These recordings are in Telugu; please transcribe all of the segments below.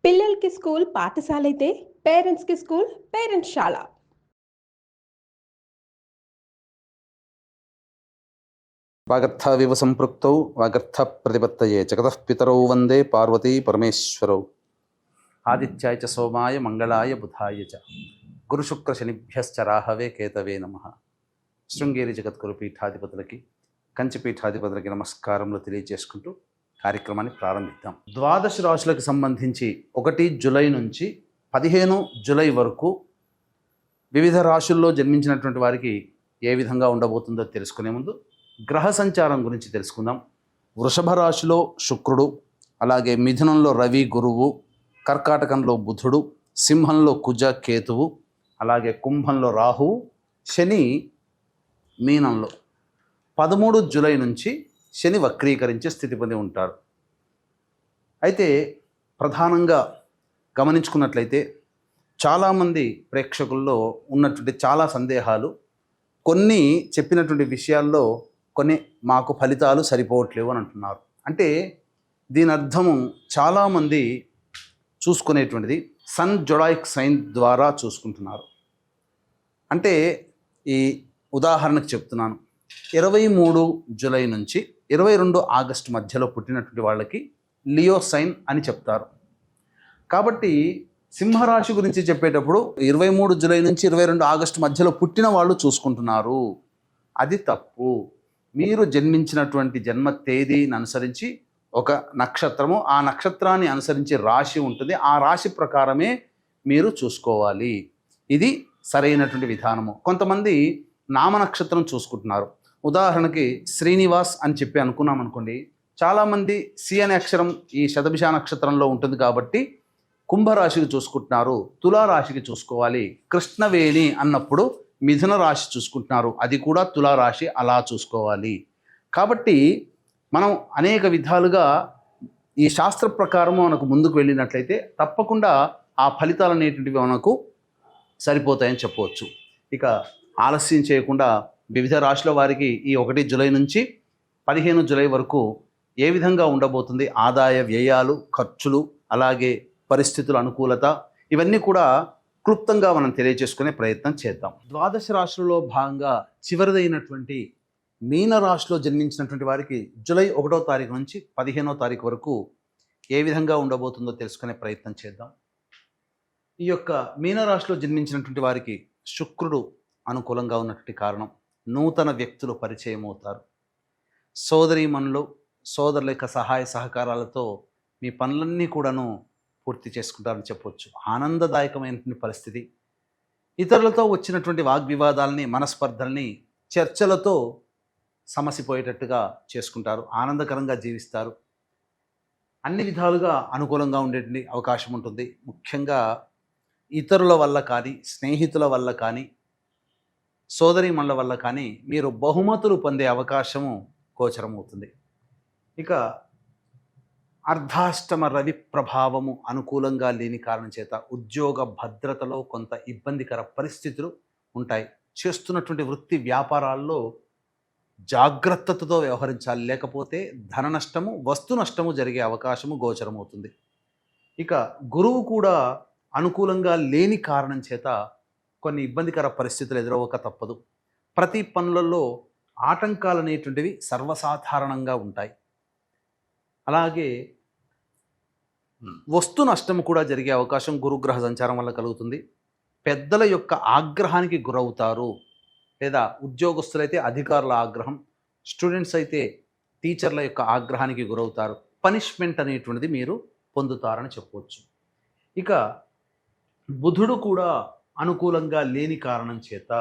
పిల్లలకి స్కూల్ పాఠశాల అయితే పేరెంట్స్‌కి స్కూల్ పేరెంట్స్‌శాల. వాగర్థావివ సంపృక్తౌ వాగర్థ ప్రతిపత్తయే జగతః పితరౌ వందే పార్వతీ పరమేశ్వరౌ. ఆదిత్యాయ చ సోమాయ మంగళాయ బుధాయ చ గురుశుక్ర శనిభ్యశ్చ రాహవే కేతవే నమః. శృంగేరి జగద్గురు పీఠాధిపతులకి కంచి పీఠాధిపతులకి నమస్కారములు తెలియజేసుకుంటూ కార్యక్రమాన్ని ప్రారంభిద్దాం. ద్వాదశ రాశులకు సంబంధించి 1 జూలై నుంచి 15 జూలై వరకు వివిధ రాశుల్లో జన్మించినటువంటి వారికి ఏ విధంగా ఉండబోతుందో తెలుసుకునే ముందు గ్రహ సంచారం గురించి తెలుసుకుందాం. వృషభ రాశిలో శుక్రుడు, అలాగే మిథునంలో రవి గురువు, కర్కాటకంలో బుధుడు, సింహంలో కుజ కేతువు, అలాగే కుంభంలో రాహువు, శని మీనంలో 13 జూలై నుంచి శని వక్రీకరించే స్థితి పొంది ఉంటాడు. అయితే ప్రధానంగా గమనించుకున్నట్లయితే చాలామంది ప్రేక్షకుల్లో ఉన్నటువంటి చాలా సందేహాలు, కొన్ని చెప్పినటువంటి విషయాల్లో కొన్ని మాకు ఫలితాలు సరిపోవట్లేవు అని అంటున్నారు. అంటే దీని అర్థము చాలామంది చూసుకునేటువంటిది సన్ జొడాయిక్ సైన్ ద్వారా చూసుకుంటున్నారు. అంటే ఈ ఉదాహరణకు చెప్తున్నాను, 23 జూలై నుంచి 22 ఆగస్టు మధ్యలో పుట్టినటువంటి వాళ్ళకి లియో సైన్ అని చెప్తారు. కాబట్టి సింహరాశి గురించి చెప్పేటప్పుడు 23 జూలై నుంచి 22 ఆగస్టు మధ్యలో పుట్టిన వాళ్ళు చూసుకుంటున్నారు. అది తప్పు. మీరు జన్మించినటువంటి జన్మ తేదీని అనుసరించి ఒక నక్షత్రము, ఆ నక్షత్రాన్ని అనుసరించి రాశి ఉంటుంది, ఆ రాశి ప్రకారమే మీరు చూసుకోవాలి. ఇది సరైనటువంటి విధానము. కొంతమంది నామ నక్షత్రం చూసుకుంటున్నారు. ఉదాహరణకి శ్రీనివాస్ అని చెప్పి అనుకున్నాం అనుకోండి, చాలామంది సి అనే అక్షరం ఈ శతభిష నక్షత్రంలో ఉంటుంది కాబట్టి కుంభరాశికి చూసుకుంటున్నారు, తులారాశికి చూసుకోవాలి. కృష్ణవేణి అన్నప్పుడు మిథున రాశి చూసుకుంటున్నారు, అది కూడా తులారాశి, అలా చూసుకోవాలి. కాబట్టి మనం అనేక విధాలుగా ఈ శాస్త్ర ప్రకారం మనకు ముందుకు వెళ్ళినట్లయితే తప్పకుండా ఆ ఫలితాలు అనేటువంటివి మనకు సరిపోతాయని చెప్పవచ్చు. ఇక ఆలస్యం చేయకుండా వివిధ రాశుల వారికి ఈ 1 జూలై నుంచి 15 జూలై వరకు ఏ విధంగా ఉండబోతుంది, ఆదాయ వ్యయాలు, ఖర్చులు, అలాగే పరిస్థితుల అనుకూలత, ఇవన్నీ కూడా క్లుప్తంగా మనం తెలియజేసుకునే ప్రయత్నం చేద్దాం. ద్వాదశ రాశులలో భాగంగా చివరిదైనటువంటి మీన రాశిలో జన్మించినటువంటి వారికి జూలై 1వ తారీఖు నుంచి 15వ తారీఖు వరకు ఏ విధంగా ఉండబోతుందో తెలుసుకునే ప్రయత్నం చేద్దాం. ఈ యొక్క మీనరాశిలో జన్మించినటువంటి వారికి శుక్రుడు అనుకూలంగా ఉన్నటువంటి కారణం నూతన వ్యక్తులు పరిచయం అవుతారు. సోదరీమణులు, సోదరుల యొక్క సహాయ సహకారాలతో మీ పనులన్నీ కూడాను పూర్తి చేసుకుంటారని చెప్పవచ్చు. ఆనందదాయకమైనటువంటి పరిస్థితి. ఇతరులతో వచ్చినటువంటి వాగ్వివాదాలని, మనస్పర్ధల్ని చర్చలతో సమసిపోయేటట్టుగా చేసుకుంటారు. ఆనందకరంగా జీవిస్తారు. అన్ని విధాలుగా అనుకూలంగా ఉండేటువంటి అవకాశం ఉంటుంది. ముఖ్యంగా ఇతరుల వల్ల కానీ, స్నేహితుల వల్ల కానీ, సోదరీమణుల వల్ల కానీ మీరు బహుమతులు పొందే అవకాశము గోచరమవుతుంది. ఇక అర్ధాష్టమ రవి ప్రభావము అనుకూలంగా లేని కారణం చేత ఉద్యోగ భద్రతలో కొంత ఇబ్బందికర పరిస్థితులు ఉంటాయి. చేస్తున్నటువంటి వృత్తి వ్యాపారాల్లో జాగ్రత్తతో వ్యవహరించాలి, లేకపోతే ధన నష్టము, వస్తు నష్టము జరిగే అవకాశము గోచరమవుతుంది. ఇక గురువు కూడా అనుకూలంగా లేని కారణం చేత కొన్ని ఇబ్బందికర పరిస్థితులు ఎదురవ్వక తప్పదు. ప్రతి పనులలో ఆటంకాలు అనేటువంటివి సర్వసాధారణంగా ఉంటాయి. అలాగే వస్తు నష్టం కూడా జరిగే అవకాశం గురుగ్రహ సంచారం వల్ల కలుగుతుంది. పెద్దల యొక్క ఆగ్రహానికి గురవుతారు, లేదా ఉద్యోగస్తులైతే అధికారుల ఆగ్రహం, స్టూడెంట్స్ అయితే టీచర్ల యొక్క ఆగ్రహానికి గురవుతారు. పనిష్మెంట్ అనేటువంటిది మీరు పొందుతారని చెప్పవచ్చు. ఇక బుధుడు కూడా అనుకూలంగా లేని కారణం చేత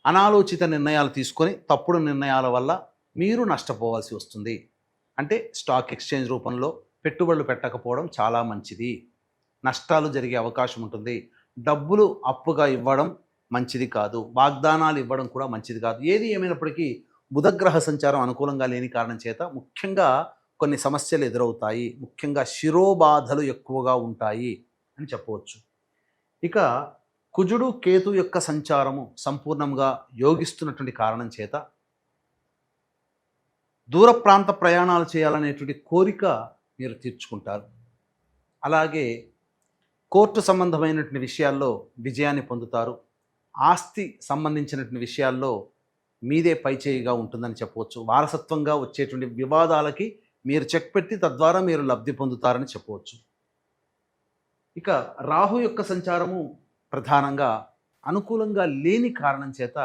అనాలోచిత నిర్ణయాలు తీసుకొని తప్పుడు నిర్ణయాల వల్ల మీరు నష్టపోవాల్సి వస్తుంది. అంటే స్టాక్ ఎక్స్చేంజ్ రూపంలో పెట్టుబడులు పెట్టకపోవడం చాలా మంచిది. నష్టాలు జరిగే అవకాశం ఉంటుంది. డబ్బులు అప్పుగా ఇవ్వడం మంచిది కాదు, వాగ్దానాలు ఇవ్వడం కూడా మంచిది కాదు. ఏది ఏమైనప్పటికీ బుధగ్రహ సంచారం అనుకూలంగా లేని కారణం చేత ముఖ్యంగా కొన్ని సమస్యలు ఎదురవుతాయి. ముఖ్యంగా శిరోబాధలు ఎక్కువగా ఉంటాయి అని చెప్పవచ్చు. ఇక కుజుడు కేతు యొక్క సంచారము సంపూర్ణంగా యోగిస్తున్నటువంటి కారణం చేత దూర ప్రాంత ప్రయాణాలు చేయాలనేటువంటి కోరిక మీరు తీర్చుకుంటారు. అలాగే కోర్టు సంబంధమైనటువంటి విషయాల్లో విజయాన్ని పొందుతారు. ఆస్తి సంబంధించినటువంటి విషయాల్లో మీదే పైచేయిగా ఉంటుందని చెప్పవచ్చు. వారసత్వంగా వచ్చేటువంటి వివాదాలకి మీరు చెక్ పెట్టి తద్వారా మీరు లబ్ధి పొందుతారని చెప్పవచ్చు. ఇక రాహు యొక్క సంచారము ప్రధానంగా అనుకూలంగా లేని కారణం చేత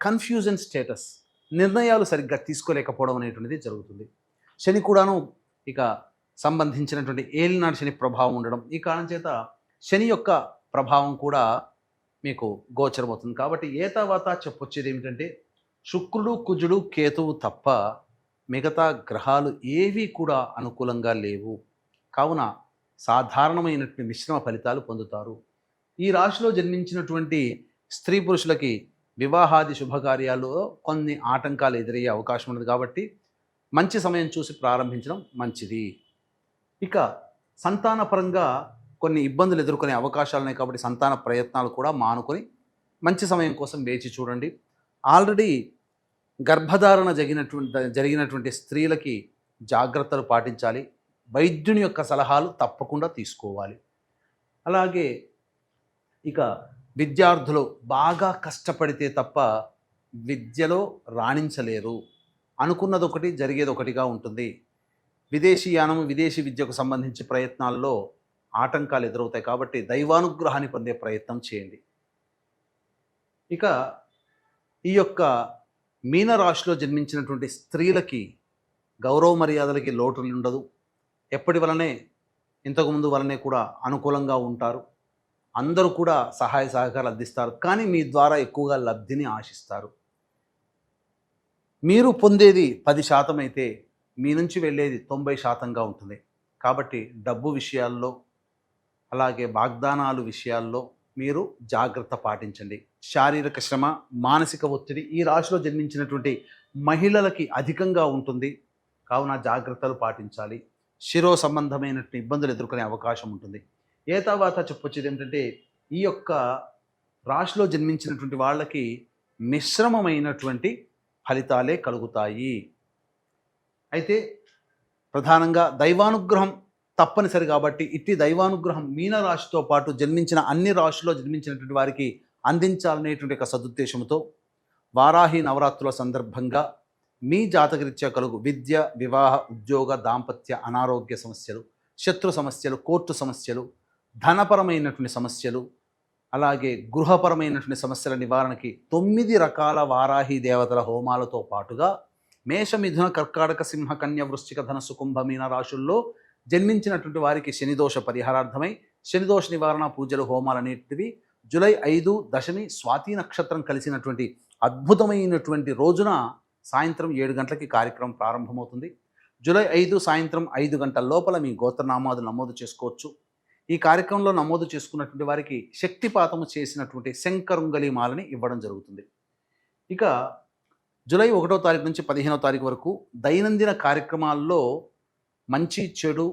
కన్ఫ్యూజన్ స్టేటస్, నిర్ణయాలు సరిగ్గా తీసుకోలేకపోవడం అనేటువంటిది జరుగుతుంది. శని కూడాను ఇక సంబంధించినటువంటి ఏలినాడు శని ప్రభావం ఉండడం, ఈ కారణం చేత శని యొక్క ప్రభావం కూడా మీకు గోచరమవుతుంది. కాబట్టి ఏతావాత చెప్పొచ్చేది ఏమిటంటే శుక్రుడు, కుజుడు, కేతువు తప్ప మిగతా గ్రహాలు ఏవి కూడా అనుకూలంగా లేవు. కావున సాధారణమైనటువంటి మిశ్రమ ఫలితాలు పొందుతారు. ఈ రాశిలో జన్మించినటువంటి స్త్రీ పురుషులకి వివాహాది శుభకార్యాల్లో కొన్ని ఆటంకాలు ఎదురయ్యే అవకాశం ఉన్నది. కాబట్టి మంచి సమయం చూసి ప్రారంభించడం మంచిది. ఇక సంతానపరంగా కొన్ని ఇబ్బందులు ఎదుర్కొనే అవకాశాలు ఉన్నాయి. కాబట్టి సంతాన ప్రయత్నాలు కూడా మానుకొని మంచి సమయం కోసం వేచి చూడండి. ఆల్రెడీ గర్భధారణ జరిగినటువంటి స్త్రీలకి జాగ్రత్తలు పాటించాలి. వైద్యుని యొక్క సలహాలు తప్పకుండా తీసుకోవాలి. అలాగే ఇక విద్యార్థులు బాగా కష్టపడితే తప్ప విద్యలో రాణించలేరు. అనుకున్నది ఒకటి, జరిగేది ఒకటిగా ఉంటుంది. విదేశీయానం, విదేశీ విద్యకు సంబంధించి ప్రయత్నాల్లో ఆటంకాలు ఎదురవుతాయి. కాబట్టి దైవానుగ్రహాన్ని పొందే ప్రయత్నం చేయండి. ఇక ఈ యొక్క మీనరాశిలో జన్మించినటువంటి స్త్రీలకి గౌరవ మర్యాదలకి లోటు ఉండదు. ఎప్పటి వలనే ఇంతకుముందు వలనే కూడా అనుకూలంగా ఉంటారు. అందరూ కూడా సహాయ సహకారాలు అందిస్తారు. కానీ మీ ద్వారా ఎక్కువగా లబ్ధిని ఆశిస్తారు. మీరు పొందేది 10% అయితే మీ నుంచి వెళ్ళేది 90%గా ఉంటుంది. కాబట్టి డబ్బు విషయాల్లో, అలాగే వాగ్దానాలు విషయాల్లో మీరు జాగ్రత్త పాటించండి. శారీరక శ్రమ, మానసిక ఒత్తిడి ఈ రాశిలో జన్మించినటువంటి మహిళలకి అధికంగా ఉంటుంది. కావున జాగ్రత్తలు పాటించాలి. శిరో సంబంధమైనటువంటి ఇబ్బందులు ఎదుర్కొనే అవకాశం ఉంటుంది. ఏ తర్వాత చెప్పొచ్చేది ఏమిటంటే ఈ యొక్క రాశిలో జన్మించినటువంటి వాళ్ళకి మిశ్రమమైనటువంటి ఫలితాలే కలుగుతాయి. అయితే ప్రధానంగా దైవానుగ్రహం తప్పనిసరి. కాబట్టి ఇట్టి దైవానుగ్రహం మీనరాశితో పాటు జన్మించిన అన్ని రాశుల్లో జన్మించినటువంటి వారికి అందించాలనేటువంటి ఒక సదుద్దేశంతో వారాహి నవరాత్రుల సందర్భంగా మీ జాతకరీత్యా కలుగు విద్య, వివాహ, ఉద్యోగ, దాంపత్య, అనారోగ్య సమస్యలు, శత్రు సమస్యలు, కోర్టు సమస్యలు, ధనపరమైనటువంటి సమస్యలు, అలాగే గృహపరమైనటువంటి సమస్యల నివారణకి 9 రకాల వారాహి దేవతల హోమాలతో పాటుగా మేష, మిథున, కర్కాటక, సింహ, కన్య, వృశ్చిక, ధనస్సు, కుంభ, మీన రాశుల్లో జన్మించినటువంటి వారికి శనిదోష పరిహారార్థమై శనిదోష నివారణ పూజలు, హోమాలనేటివి జూలై 5 దశమి స్వాతి నక్షత్రం కలిసినటువంటి అద్భుతమైనటువంటి రోజున సాయంత్రం 7 గంటలకి కార్యక్రమం ప్రారంభమవుతుంది. జూలై 5 సాయంత్రం 5 గంటల లోపల మీ గోత్రనామాలు నమోదు చేసుకోవచ్చు. ఈ కార్యక్రమంలో నమోదు చేసుకున్నటువంటి వారికి శక్తిపాతము చేసినటువంటి శంకరుంగలి మాలని ఇవ్వడం జరుగుతుంది. ఇక జూలై 1వ తారీఖు నుంచి 15వ తారీఖు వరకు దైనందిన కార్యక్రమాల్లో మంచి, చెడు,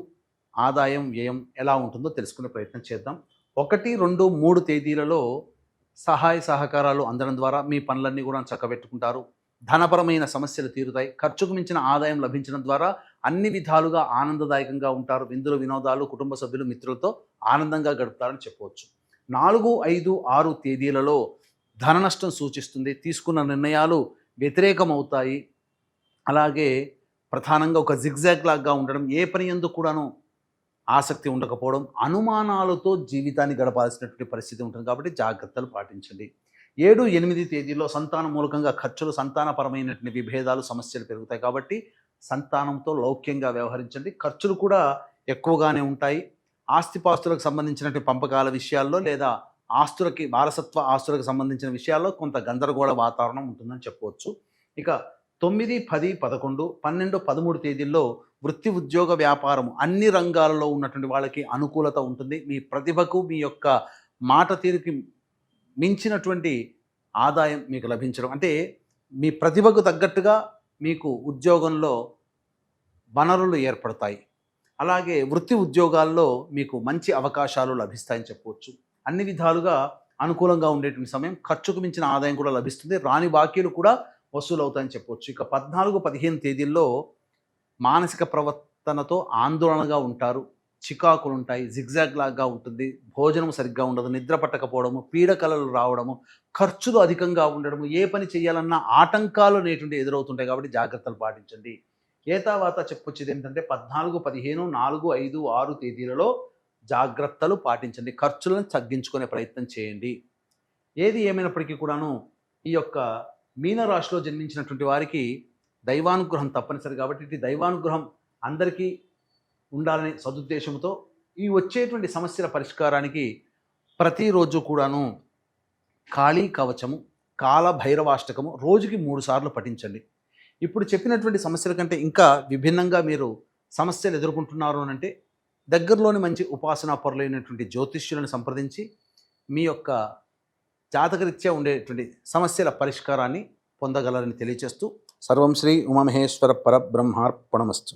ఆదాయం, వ్యయం ఎలా ఉంటుందో తెలుసుకునే ప్రయత్నం చేద్దాం. 1, 2, 3 తేదీలలో సహాయ సహకారాలు అందడం ద్వారా మీ పనులన్నీ కూడా చక్కబెట్టుకుంటారు. ధనపరమైన సమస్యలు తీరుతాయి. ఖర్చుకు మించిన ఆదాయం లభించడం ద్వారా అన్ని విధాలుగా ఆనందదాయకంగా ఉంటారు. విందులు, వినోదాలు, కుటుంబ సభ్యులు, మిత్రులతో ఆనందంగా గడుపుతారని చెప్పవచ్చు. 4, 5, 6 తేదీలలో ధన నష్టం సూచిస్తుంది. తీసుకున్న నిర్ణయాలు వ్యతిరేకమవుతాయి. అలాగే ప్రధానంగా ఒక జిగ్జాగ్ లాగా ఉండడం, ఏ పని యందు కూడాను ఆసక్తి ఉండకపోవడం, అనుమానాలతో జీవితాన్ని గడపాల్సినటువంటి పరిస్థితి ఉంటుంది. కాబట్టి జాగ్రత్తలు పాటించండి. 7, 8 తేదీల్లో సంతానం మూలకంగా ఖర్చులు, సంతానపరమైనటువంటి విభేదాలు, సమస్యలు పెరుగుతాయి. కాబట్టి సంతానంతో లౌక్యంగా వ్యవహరించండి. ఖర్చులు కూడా ఎక్కువగానే ఉంటాయి. ఆస్తిపాస్తులకు సంబంధించినటువంటి పంపకాల విషయాల్లో లేదా ఆస్తులకి, వారసత్వ ఆస్తులకు సంబంధించిన విషయాల్లో కొంత గందరగోళ వాతావరణం ఉంటుందని చెప్పవచ్చు. ఇక 9, 10, 11, 12, 13 తేదీల్లో వృత్తి, ఉద్యోగ, వ్యాపారం అన్ని రంగాలలో ఉన్నటువంటి వాళ్ళకి అనుకూలత ఉంటుంది. మీ ప్రతిభకు, మీ యొక్క మాట తీరుకి మించినటువంటి ఆదాయం మీకు లభించడం, అంటే మీ ప్రతిభకు తగ్గట్టుగా మీకు ఉద్యోగంలో వనరులు ఏర్పడతాయి. అలాగే వృత్తి ఉద్యోగాల్లో మీకు మంచి అవకాశాలు లభిస్తాయని చెప్పవచ్చు. అన్ని విధాలుగా అనుకూలంగా ఉండేటువంటి సమయం. ఖర్చుకు మించిన ఆదాయం కూడా లభిస్తుంది. రాని బాకీలు కూడా వసూలు అవుతాయని చెప్పవచ్చు. ఇక 14, 15 తేదీల్లో మానసిక ప్రవర్తనతో ఆందోళనగా ఉంటారు. చికాకులు ఉంటాయి, జిగ్జాగ్ లాగా ఉంటుంది, భోజనం సరిగ్గా ఉండదు, నిద్ర పట్టకపోవడము, పీడకలలు రావడము, ఖర్చులు అధికంగా ఉండడము, ఏ పని చేయాలన్నా ఆటంకాలు అనేటువంటి ఎదురవుతుంటాయి. కాబట్టి జాగ్రత్తలు పాటించండి. ఏతావాత చెప్పొచ్చేది ఏంటంటే 14, 15, 4, 5, 6 తేదీలలో జాగ్రత్తలు పాటించండి. ఖర్చులను తగ్గించుకునే ప్రయత్నం చేయండి. ఏది ఏమైనప్పటికీ కూడాను ఈ యొక్క మీనరాశిలో జన్మించినటువంటి వారికి దైవానుగ్రహం తప్పనిసరి. కాబట్టి ఇది దైవానుగ్రహం అందరికీ ఉండాలనే సదుద్దేశంతో ఈ వచ్చేటువంటి సమస్యల పరిష్కారానికి ప్రతిరోజు కూడాను కాళీ కవచము, కాల భైరవాష్టకము రోజుకి 3 సార్లు పఠించండి. ఇప్పుడు చెప్పినటువంటి సమస్యల కంటే ఇంకా విభిన్నంగా మీరు సమస్యలు ఎదుర్కొంటున్నారు అని అంటే దగ్గరలోని మంచి ఉపాసనా పరులైనటువంటి జ్యోతిష్యులను సంప్రదించి మీ యొక్క జాతకరీత్యా ఉండేటువంటి సమస్యల పరిష్కారాన్ని పొందగలరని తెలియచేస్తూ సర్వం శ్రీ ఉమామహేశ్వర పరబ్రహ్మార్పణమస్తు.